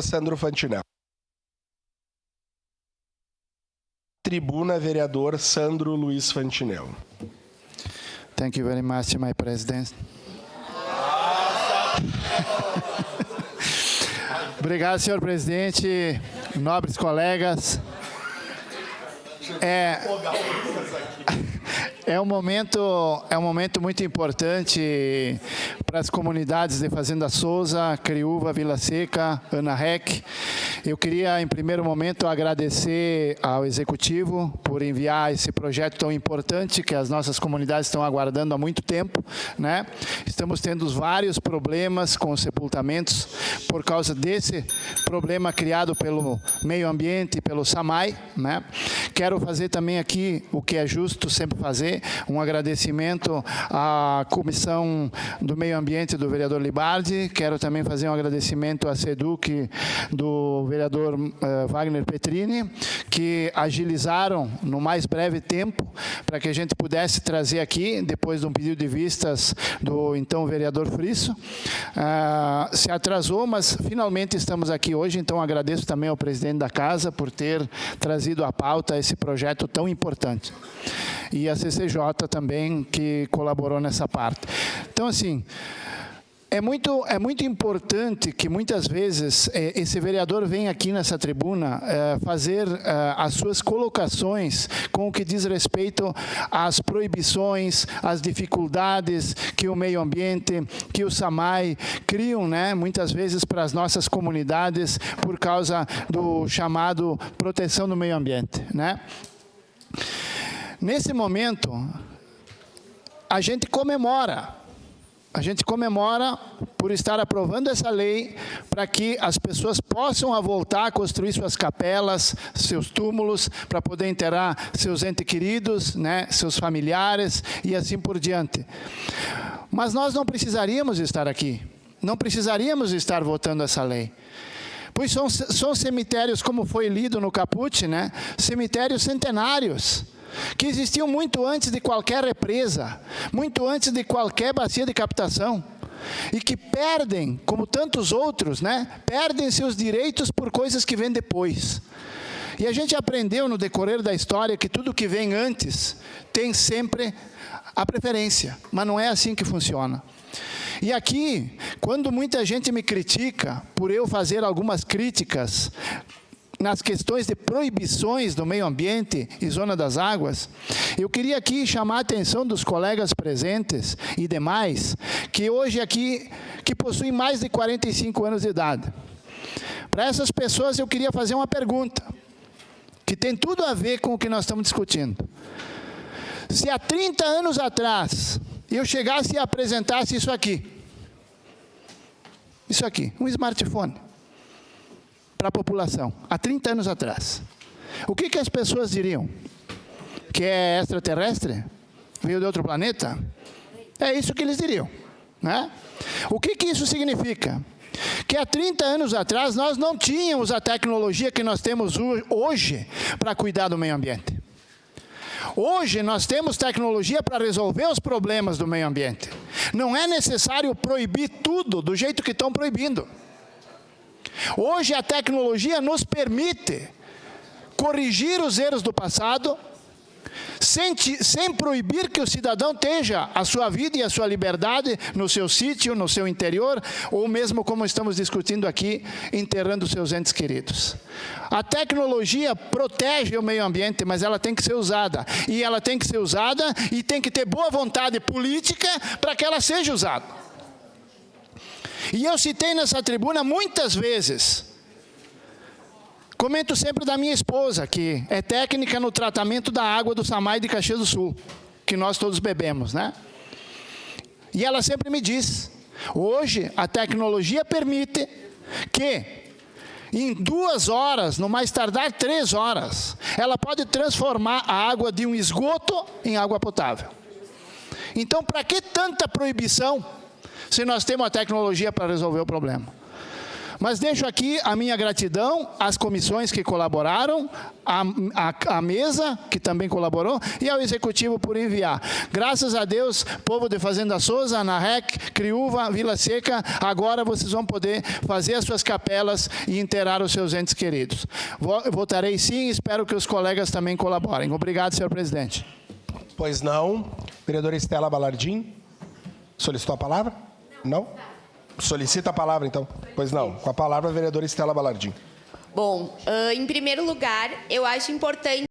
Sandro Fantinel. Tribuna, vereador Sandro Luiz Fantinel. Thank you very much, my president. Obrigado, senhor presidente, nobres colegas. É um momento muito importante para as comunidades de Fazenda Souza, Criúva, Vila Seca, Ana Rec. Eu queria, em primeiro momento, agradecer ao Executivo por enviar esse projeto tão importante que as nossas comunidades estão aguardando há muito tempo, né? Estamos tendo vários problemas com os sepultamentos por causa desse problema criado pelo meio ambiente, pelo SAMAI, né? Quero fazer também aqui o que é justo sempre fazer, um agradecimento à Comissão do Meio Ambiente do vereador Libardi. Quero também fazer um agradecimento à SEDUC do vereador Wagner Petrini, que agilizaram no mais breve tempo para que a gente pudesse trazer aqui, depois de um pedido de vistas do então vereador Frisso. Se atrasou, mas finalmente estamos aqui hoje, então agradeço também ao presidente da casa por ter trazido à pauta esse projeto tão importante. E a CCJ também, que colaborou nessa parte. Então, assim, é muito importante que muitas vezes esse vereador vem aqui nessa tribuna fazer as suas colocações com o que diz respeito às proibições, às dificuldades que o meio ambiente, que o SAMAI criam, né, muitas vezes para as nossas comunidades por causa do chamado proteção do meio ambiente, né? Nesse momento, a gente comemora por estar aprovando essa lei para que as pessoas possam voltar a construir suas capelas, seus túmulos, para poder enterrar seus entes queridos, né, seus familiares e assim por diante. Mas nós não precisaríamos estar aqui, não precisaríamos estar votando essa lei. Pois são cemitérios, como foi lido no caput, né, cemitérios centenários, que existiam muito antes de qualquer represa, muito antes de qualquer bacia de captação, e que perdem, como tantos outros, né, perdem seus direitos por coisas que vêm depois. E a gente aprendeu no decorrer da história que tudo que vem antes tem sempre a preferência, mas não é assim que funciona. E aqui, quando muita gente me critica por eu fazer algumas críticas nas questões de proibições do meio ambiente e zona das águas, eu queria aqui chamar a atenção dos colegas presentes e demais, que hoje aqui, que possuem mais de 45 anos de idade. Para essas pessoas eu queria fazer uma pergunta, que tem tudo a ver com o que nós estamos discutindo. Se há 30 anos atrás, eu chegasse e apresentasse isso aqui, um smartphone, para a população, há 30 anos atrás, o que as pessoas diriam? Que é extraterrestre? Veio de outro planeta? É isso que eles diriam, né? O que isso significa? Que há 30 anos atrás nós não tínhamos a tecnologia que nós temos hoje para cuidar do meio ambiente. Hoje nós temos tecnologia para resolver os problemas do meio ambiente. Não é necessário proibir tudo do jeito que estão proibindo. Hoje a tecnologia nos permite corrigir os erros do passado, sem proibir que o cidadão tenha a sua vida e a sua liberdade no seu sítio, no seu interior, ou mesmo como estamos discutindo aqui, enterrando seus entes queridos. A tecnologia protege o meio ambiente, mas ela tem que ser usada. E ela tem que ser usada e tem que ter boa vontade política para que ela seja usada. E eu citei nessa tribuna muitas vezes, comento sempre da minha esposa, que é técnica no tratamento da água do SAMAI de Caxias do Sul, que nós todos bebemos, né? E ela sempre me diz, hoje a tecnologia permite que em 2 horas, no mais tardar 3 horas, ela pode transformar a água de um esgoto em água potável. Então, para que tanta proibição, se nós temos a tecnologia para resolver o problema? Mas deixo aqui a minha gratidão às comissões que colaboraram, à mesa, que também colaborou, e ao Executivo por enviar. Graças a Deus, povo de Fazenda Souza, ANARREC, Criúva, Vila Seca, agora vocês vão poder fazer as suas capelas e enterrar os seus entes queridos. Votarei sim, espero que os colegas também colaborem. Obrigado, senhor presidente. Pois não. Vereadora Estela Balardim, solicitou a palavra? Não? Solicita a palavra, então? Pois não. Com a palavra, a vereadora Estela Balardim. Bom, em primeiro lugar, eu acho importante